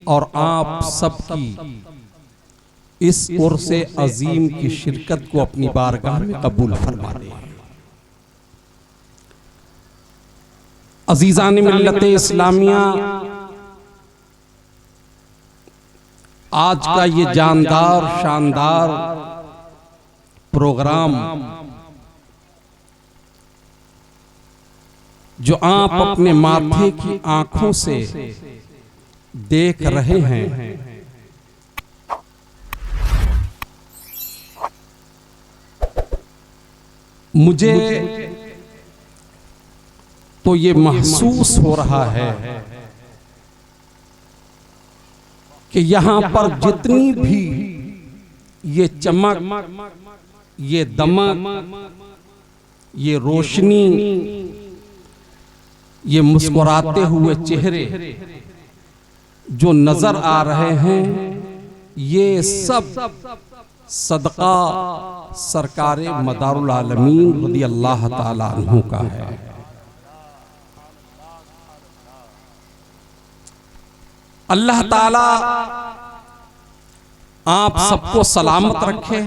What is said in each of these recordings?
और आप सबकी इस उर्स अजीम की शिरकत को अपनी बारगाह में कबूल फरमा दे। अजीज़ान मिल्लत इस्लामिया, आज का ये जानदार शानदार प्रोग्राम जो आप अपने माथे की आंखों से देख रहे हैं, मुझे तो ये महसूस हो रहा है कि यहां पर जितनी भी ये चमक, ये दमक, ये रोशनी, ये मुस्कुराते हुए चेहरे जो नजर आ रहे हैं, ये सब सदका सरकारे मदारुल आलमीन रज़ियल्लाहु ताला अन्हु का है। अल्लाह ताला आप सबको सलामत रखे।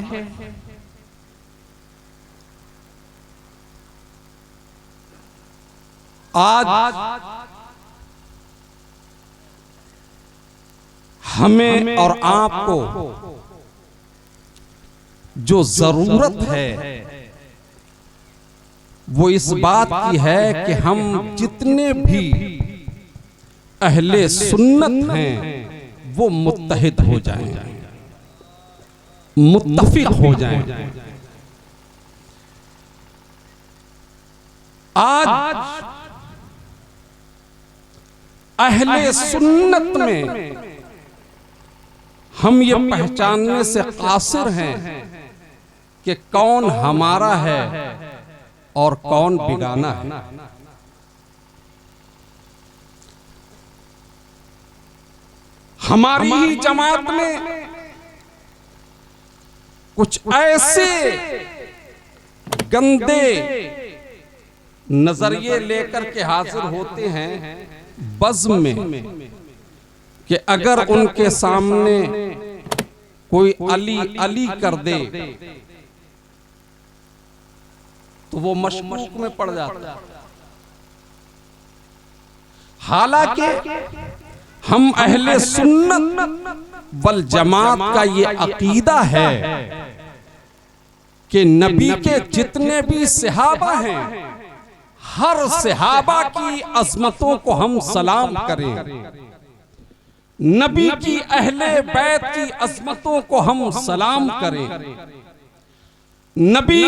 आज हमें और आपको जो जरूरत है वो इस बात की है कि हम जितने भी अहले सुन्नत हैं वो मुत्तहिद हो जाएं, मुत्तफिक हो जाएं। आज अहले सुन्नत में हम ये पहचानने से कासिर हैं कि कौन हमारा है और कौन बिगाना है। हमारी ही जमात में कुछ ऐसे गंदे नजरिए लेकर के हाजिर होते हैं बज़्म में कि अगर उनके सामने कोई अली अली कर दे तो वो मशकूक में पड़ जाता है। हालांकि हम अहले सुन्नत वल जमात का ये अकीदा है कि नबी के जितने भी सहाबा हैं, हर सहाबा की अजमतों को हम सलाम करें, नबी की अहले बैत की अजमतों को हम सलाम करें। नबी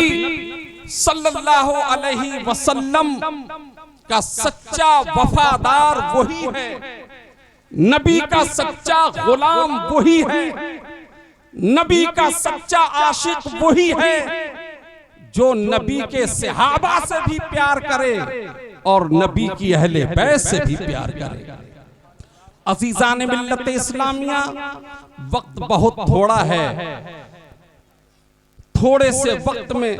सल्लल्लाहु अलैहि वसल्लम का सच्चा वफादार वही है, नबी का सच्चा गुलाम वही है, नबी का सच्चा आशिक वही है जो नबी के सहाबा से भी प्यार करे और नबी की अहले बैत से भी प्यार करे। अज़ीज़ान मिल्लत इस्लामिया, वक्त बहुत थोड़ा है, थोड़े से वक्त में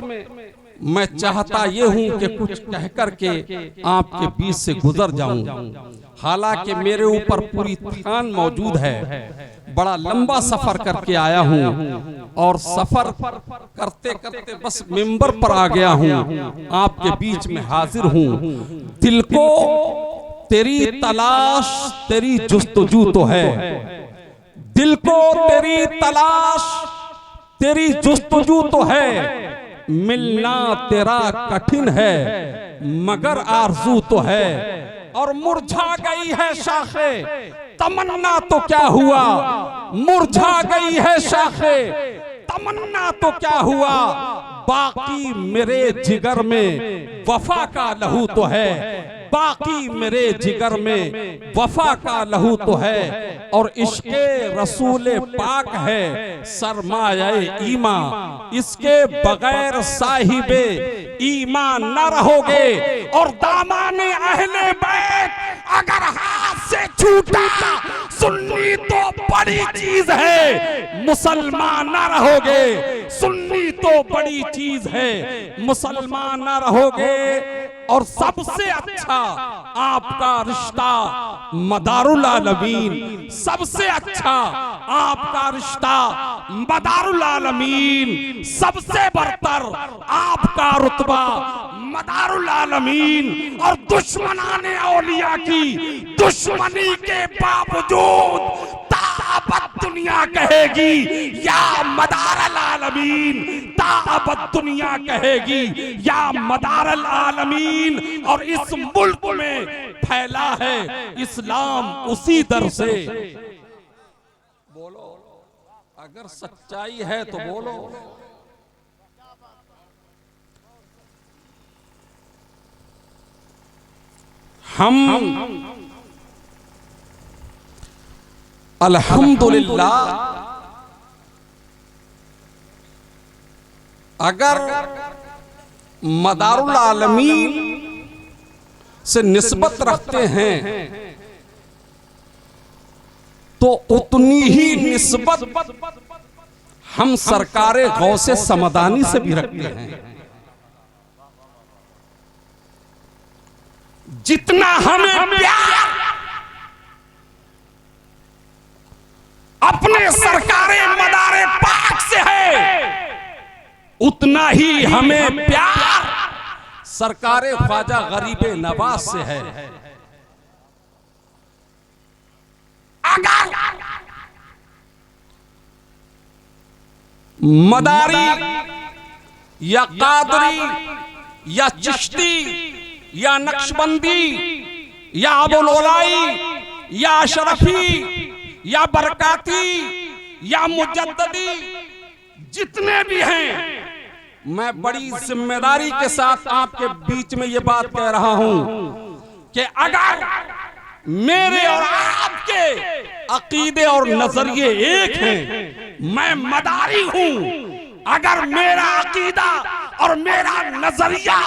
मैं चाहता ये हूं कि कुछ कह करके आपके बीच से गुजर जाऊं। हालांकि मेरे ऊपर पूरी थकान मौजूद है, बड़ा लंबा सफर करके आया हूं और सफर करते करते बस मिंबर पर आ गया हूं, आपके बीच में हाजिर हूं। दिल को तेरी तलाश तेरी जुस्तजू तो है, दिल को तेरी तलाश तेरी जुस्तजू तो है, मिलना तेरा कठिन है मगर आरज़ू तो है। और मुरझा गई है शाखे तमन्ना तो क्या हुआ, मुरझा गई है शाखे तमन्ना तो क्या हुआ, बाकी मेरे जिगर में वफा का लहू तो है, बाकी मेरे जिगर में वफा का लहू तो है। और इश्क़े रसूल पाक है सरमाए ईमा, इसके बगैर साहिबे ईमान न रहोगे। और दामाने अहले बैत अगर हाथ से छूटा सुन्नी तो बड़ी चीज है, मुसलमान न रहोगे। सुन्नी तो बड़ी चीज है, मुसलमान न रहोगे। और सबसे अच्छा आपका रिश्ता मदारुल आलमीन, सबसे अच्छा आपका रिश्ता मदारुल आलमीन, सबसे बरतर आपका रुतबा मदारुल आलमीन। और दुश्मनाने औलिया की दुश्मनी के बावजूद ताबत दुनिया कहेगी या मदारुल आलमीन, ताबत दुनिया कहेगी या मदारुल आलमीन। और इस मुल्क में फैला है इस्लाम उसी दर से। बोलो, अगर सच्चाई है तो बोलो। हम अल्हम्दुलिल्लाह अगर मदारुल आलमीन से निस्बत रखते हैं तो उतनी ही निस्बत हम सरकारे गौसे समदानी से भी रखते हैं। जितना हमें प्यार अपने सरकारे मदारे पाक से है, उतना ही हमें प्यार सरकारे ख्वाजा गरीबे नवाज से है। अगर मदारी या कादरी या चिश्ती या नक्शबंदी या अबुलौलाई या अशरफी या बरकाती या मुजद्ददी जितने भी हैं, मैं बड़ी जिम्मेदारी के साथ आपके बीच में ये बात कह रहा हूं कि अगर मेरे और आपके अकीदे और नजरिए एक हैं, मैं मदारी हूं, अगर मेरा अकीदा और मेरा नजरिया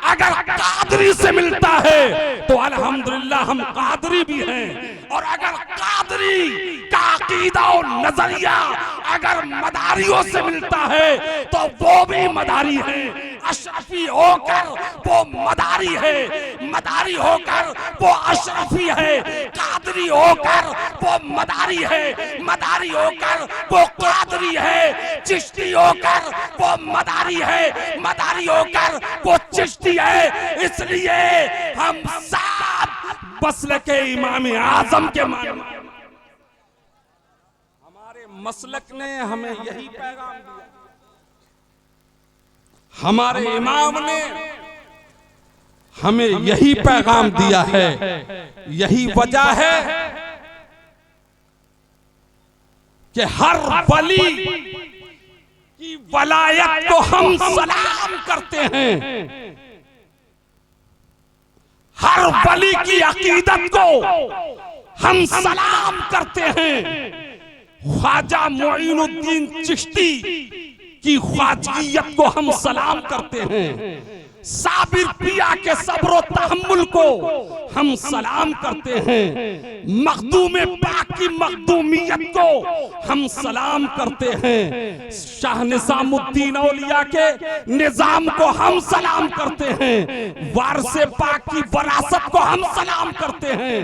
अगर कादरी से मिलता है तो अल्हम्दुलिल्लाह हम कादरी भी हैं। और अगर कादरी का अकीदा और नजरिया अगर मदारियों से मिलता है तो वो भी मदारी है। अशरफी होकर वो मदारी है, मदारी होकर वो अशरफी है, कादरी होकर वो मदारी है, मदारी होकर वो कादरी है, चिश्ती होकर वो मदारी है, मदारी होकर वो चिश्ती है। इसलिए हम सब मसलक इमाम आजम के मानने, हमारे मसलक ने हमें यही पैगाम दिया, हमारे इमाम ने हमें यही पैगाम दिया है। यही वजह है कि हर वली की वलायत को हम सलाम करते हैं, हर वली की अकीदत को हम सलाम करते हैं। ख्वाजा मोइनुद्दीन चिश्ती की ख्वाजगियत को हम सलाम करते हैं, साबिर पिया के सब्र तहम्मुल को हम सलाम करते हैं, मखदूम पाक की मखदूमियत को हम सलाम करते हैं, शाह निजामुद्दीन औलिया के निजाम को हम सलाम करते हैं, वारसे पाक की वरासत को हम सलाम करते हैं,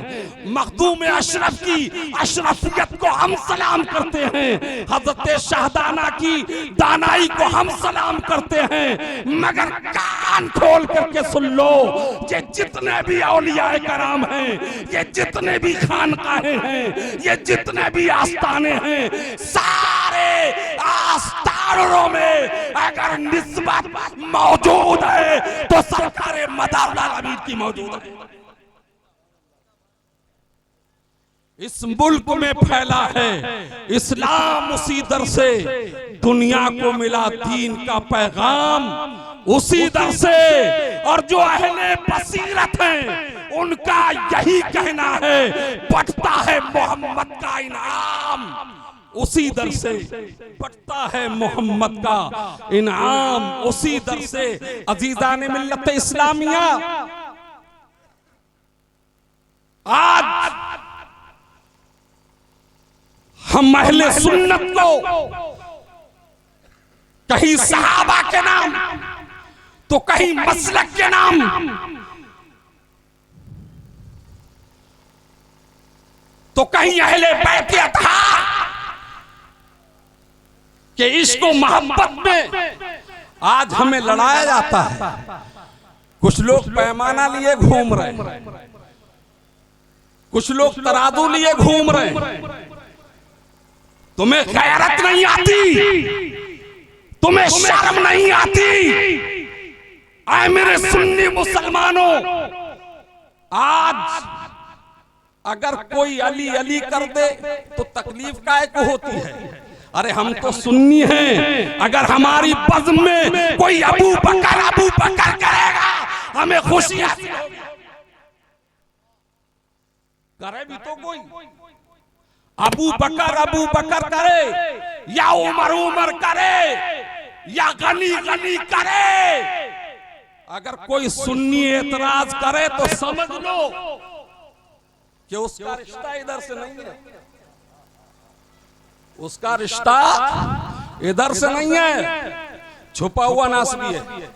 मखदूम अशरफ की अशरफियत को हम सलाम करते हैं, हजरत शाहदाना की दानाई को हम सलाम करते हैं। मगर कान खोल करके सुन लो, ये जितने भी औलियाए कराम हैं, ये जितने भी खानकाहें हैं, ये जितने भी आस्थाने हैं, सारे आस्थानों में अगर निस्बत मौजूद है तो सरकारे मदारुल आलमीन की मौजूद है। इस मुल्क में फैला है इस्लाम, उसी दर से दुनिया को मिला दीन का पैगाम, उसी दर से। और जो अहले बसीरत हैं उनका यही कहना है, बढ़ता है मोहम्मद का इनाम, उसी दर से बढ़ता है मोहम्मद का इनाम, उसी दर से। अजीजाने मिल्लत इस्लामिया, आज हम अहले सुन्नत को कहीं सहाबा के नाम तो कहीं मसलक के नाम तो कहीं अहले बैत था कि इसको मोहब्बत में आज हमें लड़ाया जाता है। कुछ लोग पैमाना लिए घूम रहे हैं, कुछ लोग तराजू लिए घूम रहे हैं। तुम्हें गैरत नहीं आती, तुम्हें शर्म नहीं आती। आए मेरे सुन्नी मुसलमानों, आज अगर कोई अली अली कर दे तो तकलीफ काहे को होती है? अरे हम तो सुन्नी हैं, अगर हमारी बज़्म में कोई अबू बकर करेगा हमें खुशी हासिल होगी। करे भी तो कोई अबू बकर करे, या उमर करे, या गनी करे। अगर कोई सुन्नी एतराज करे तो समझ लो कि उसका रिश्ता इधर से नहीं है, उसका रिश्ता इधर से नहीं है। छुपा हुआ नासबी है,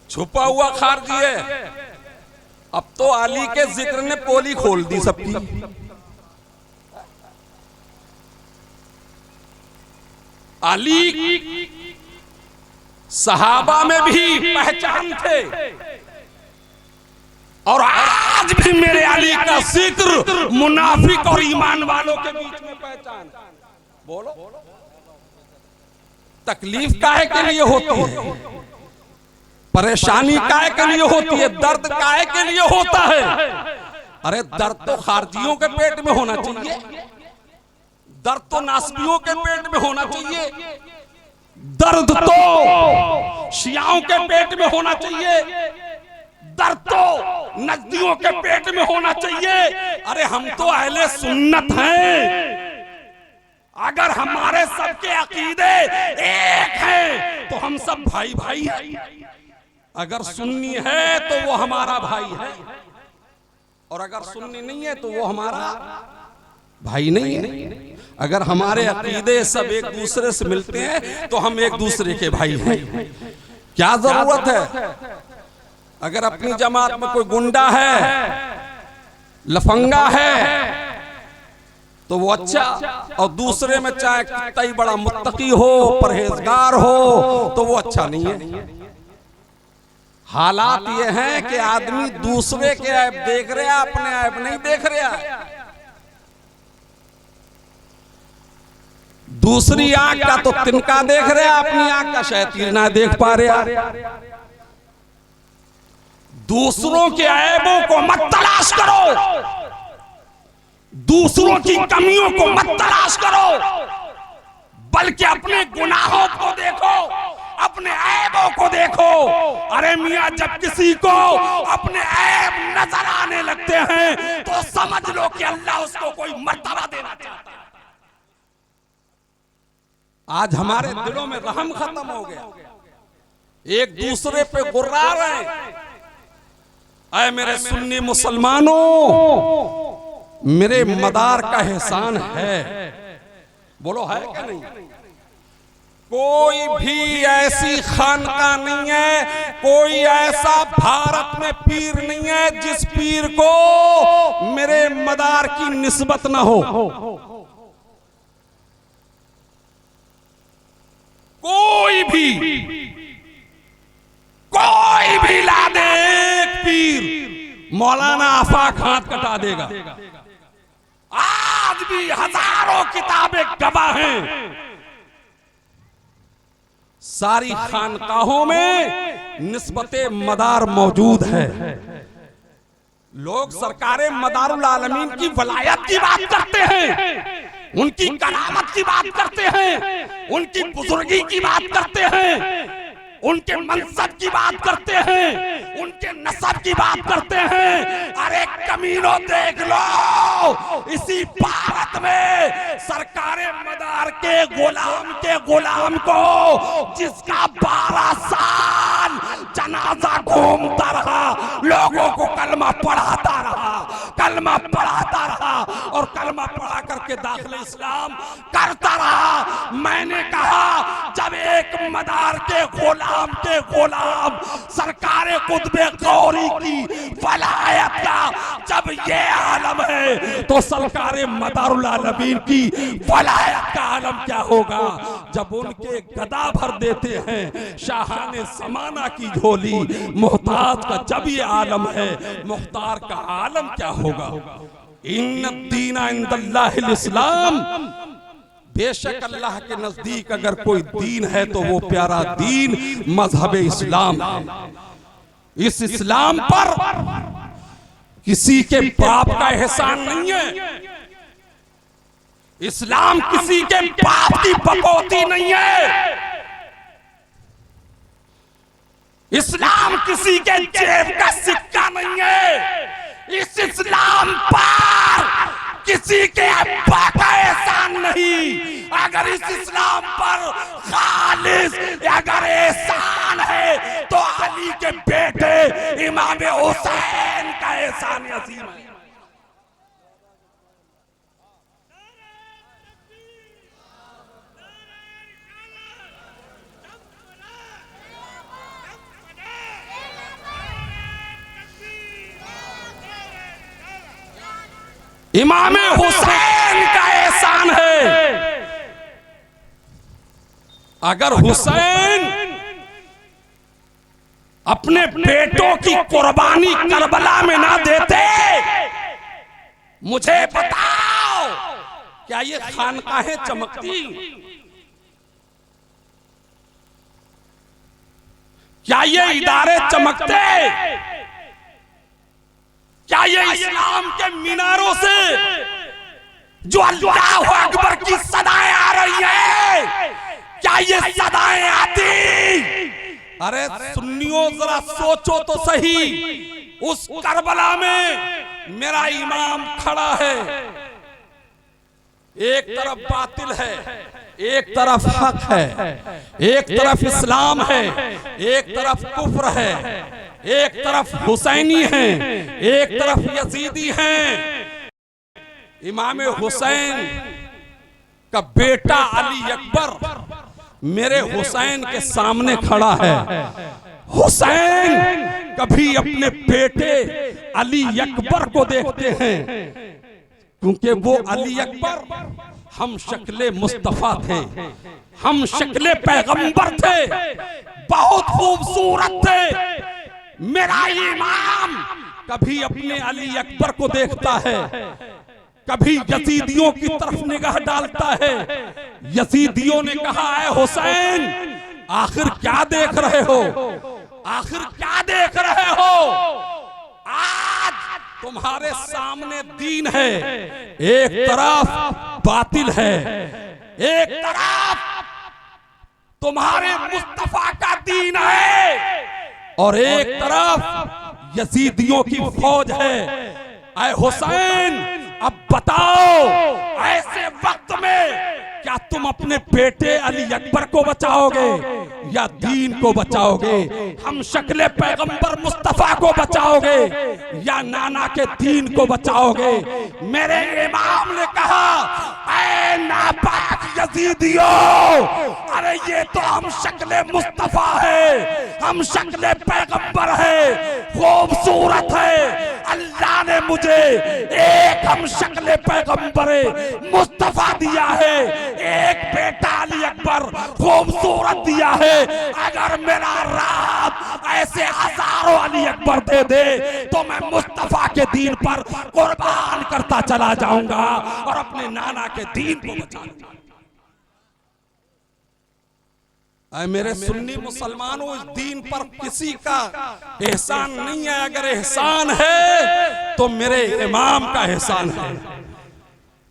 छुपा हुआ खारजी है। अब तो अली के जिक्र ने पोली खोल दी सबकी। अली सहाबा में भी पहचान थे, और आज भी मेरे अली का जिक्र मुनाफिक और ईमान वालों के बीच में पहचान। बोलो तकलीफ काहे के लिए होती है? परेशानी काहे के लिए होती है? दर्द काहे के लिए होता है? अरे दर्द तो खारजियों के पेट में होना चाहिए, दर्द तो नासबियों के पेट में होना चाहिए, दर्द तो शियाओं के पेट में होना चाहिए, दर्द तो नजदियों के पेट में होना चाहिए। अरे हम तो अहले सुन्नत हैं, अगर हमारे सबके अकीदे एक हैं तो हम सब भाई भाई हैं। अगर सुन्नी है तो वो हमारा भाई है, और अगर सुन्नी नहीं है तो वो हमारा भाई नहीं है। अगर हमारे अकीदे सब एक दूसरे से मिलते हैं तो हम एक दूसरे के भाई हैं। क्या जरूरत है? अगर अपनी जमात में कोई गुंडा है, लफंगा है, तो वो अच्छा, और दूसरे में चाहे कितना ही बड़ा मुत्तकी हो, परहेजगार हो, तो वो अच्छा नहीं है। हालात ये हैं कि आदमी दूसरे के ऐब देख रहा, अपने ऐब नहीं देख रहा। दूसरी आंख का तो तिनका देख रहा, अपनी आंख का शायद ना देख पा रहा। दूसरों के ऐबों को मत तलाश करो, दूसरों की कमियों को मत तलाश करो, बल्कि अपने गुनाहों को देखो, अपने ऐबों को देखो। अरे मियां, जब किसी को अपने ऐब नजर आने लगते हैं तो समझ लो कि अल्लाह उसको कोई मर्तबा देना चाहता है। आज हमारे दिलों में रहम खत्म हो गया, एक दूसरे पे गुर्रा रहे हैं। ऐ मेरे सुन्नी मुसलमानों, मेरे मदार का एहसान है। बोलो है क्या नहीं? कोई भी ऐसी खानका नहीं है, कोई ऐसा भारत में पीर नहीं है जिस पीर को मेरे मदार की निस्बत ना हो। कोई भी ला दे एक पीर, मौलाना आफाक हाथ कटा देगा। आज भी हजारों किताबें गवाह हैं, सारी खानकाहों में निस्बते मदार मौजूद है। लोग सरकारे मदारुल आलमीन की वलायत की बात करते हैं, उनकी करामत की बात करते हैं, उनकी बुजुर्गी की बात करते हैं, उनके मनसब की बात करते हैं, उनके नसब की बात करते हैं। अरे कमीनों, देख लो इसी भारत में सरकारे मदार के गुलाम को, जिसका 12 साल जनाजा घूमता रहा, लोगों को कलमा पढ़ाता रहा, कलमा पढ़ाता रहा और कलमा पढ़ा करके दाखिल इस्लाम करता रहा। मैंने कहा जब एक मदार के गुलाम सरकारे कुतुबे गौरी की वलायत का जब ये आलम है तो सरकारे मदारुल आलमीन की वलायत का आलम क्या होगा। जब उनके गदा भर देते हैं शाहाने ज़माना की झोली, मुहताज का जब ये आलम है मुख्तार का आलम क्या होगा। इन्ना दीना इंदल्लाहिल इस्लाम, बेशक अल्लाह के नजदीक अगर कोई दीन है तो वो प्यारा दीन मजहब इस्लाम है। इस इस्लाम पर किसी के बाप का एहसान नहीं है, इस्लाम किसी के बाप की बकौती नहीं है, इस्लाम किसी के जेब का सिक्का नहीं है। इस इस्लाम पर किसी के अब्बा का एहसान नहीं। अगर इस इस्लाम पर खालिस अगर एहसान है तो अली के बेटे इमाम हुसैन का एहसान अजीम है। इमाम हुसैन का एहसान है। अगर हुसैन अपने बेटों की कुर्बानी करबला में ना देते, मुझे बताओ क्या ये खानकाहें चमकती, क्या ये इदारे चमकते, क्या ये इस्लाम के मीनारों से जो अल्लाहु अकबर की सदाएं आ रही है क्या ये सदाएं आती। अरे सुन्नियों जरा सोचो तो सही, उस करबला में मेरा इमाम खड़ा है, एक तरफ बातिल है, एक तरफ हक है, एक तरफ इस्लाम है, एक तरफ कुफ्र है, एक तरफ हुसैनी हैं, एक तरफ यजीदी हैं। इमाम हुसैन का बेटा अली अकबर मेरे हुसैन के सामने खड़ा है। हुसैन कभी अपने बेटे अली अकबर को देखते हैं क्योंकि वो अली अकबर हम शक्ले मुस्तफा थे, हम शक्ले पैगंबर थे, बहुत खूबसूरत थे। मेरा इमाम कभी अपने अली अकबर को देखता है, कभी यजीदियों की तरफ निगाह डालता है। यजीदियों ने कहा है हुसैन आखिर क्या देख रहे हो, आखिर क्या देख रहे हो। आज तुम्हारे सामने दीन है, एक तरफ बातिल है, एक तरफ तुम्हारे मुस्तफा का दीन है और एक तरफ यजीदियों की फौज है। ऐ हुसैन अब बताओ ऐसे वक्त में क्या तुम अपने बेटे अली अकबर को बचाओगे या दीन को बचाओगे, हम शक्ले पैगंबर मुस्तफा को बचाओगे या नाना के दीन को बचाओगे। मेरे इमाम ने कहा ऐ नापाक यजीदियों, अरे ये तो हम शक्ले मुस्तफा है, हम शक्ले पैगंबर है, खूबसूरत है। अल्लाह ने मुझे एक हम शक्ले पैगंबर मुस्तफा दिया है, एक बेटा अली अकबर खूबसूरत दिया है। अगर मेरा रब ऐसे हजारों अली अकबर दे दे तो मैं मुस्तफा के दीन पर कुर्बान करता चला जाऊंगा और अपने नाना के दीन को बचाऊंगा। मेरे सुन्नी मुसलमानों, इस दीन पर किसी का एहसान नहीं है, अगर एहसान है तो मेरे इमाम का एहसान है,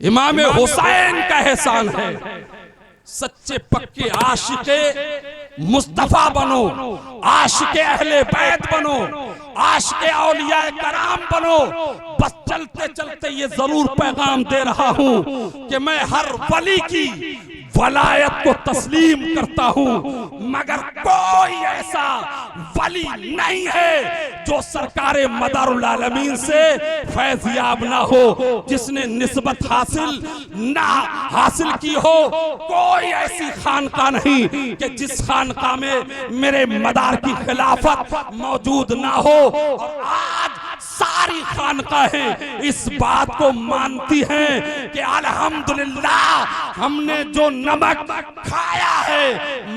इमाम हुसैन का एहसान है। सच्चे पक्के आशिके मुस्तफा बनो, आशिके अहले बैत बनो, आशिके औलिया कराम बनो। बस चलते चलते ये जरूर पैगाम दे रहा हूं कि मैं हर वली की वलायत को तस्लीम करता हूं, मगर कोई ऐसा वली नहीं है जो सरकारे मदारुल आलमीन से फैज़याब ना हो, जिसने निस्बत हासिल ना हासिल की हो। कोई ऐसी खानका नहीं कि जिस खानका में मेरे मदार की खिलाफत मौजूद ना हो। और आज सारी खानकाहें इस बात को मानती हैं कि अल्हम्दुलिल्लाह हमने जो नमक खाया है,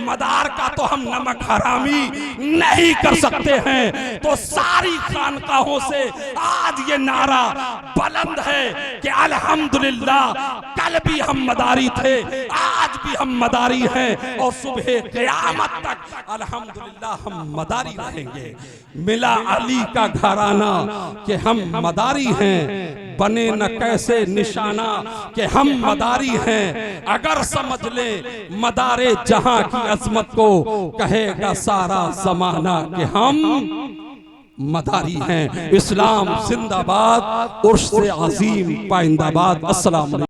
मदार का तो हम नमक हरामी नहीं कर सकते हैं। तो सारी खानकाहों से आज ये नारा बुलंद है कि अल्हम्दुलिल्लाह कल भी हम मदारी थे, आज भी हम मदारी हैं और सुबह क़यामत तक अल्हम्दुलिल्लाह हम मदारी रहेंगे। मिला अली का घराना कि हम मदारी हैं, बने न कैसे निशाना कि हम मदारी हैं। अगर समझ ले मदारे जहां की अजमत को, कहेगा सारा जमाना कि हम मदारी हैं। इस्लाम जिंदाबाद, उर्स अजीम पाइंदाबाद। अस्सलाम।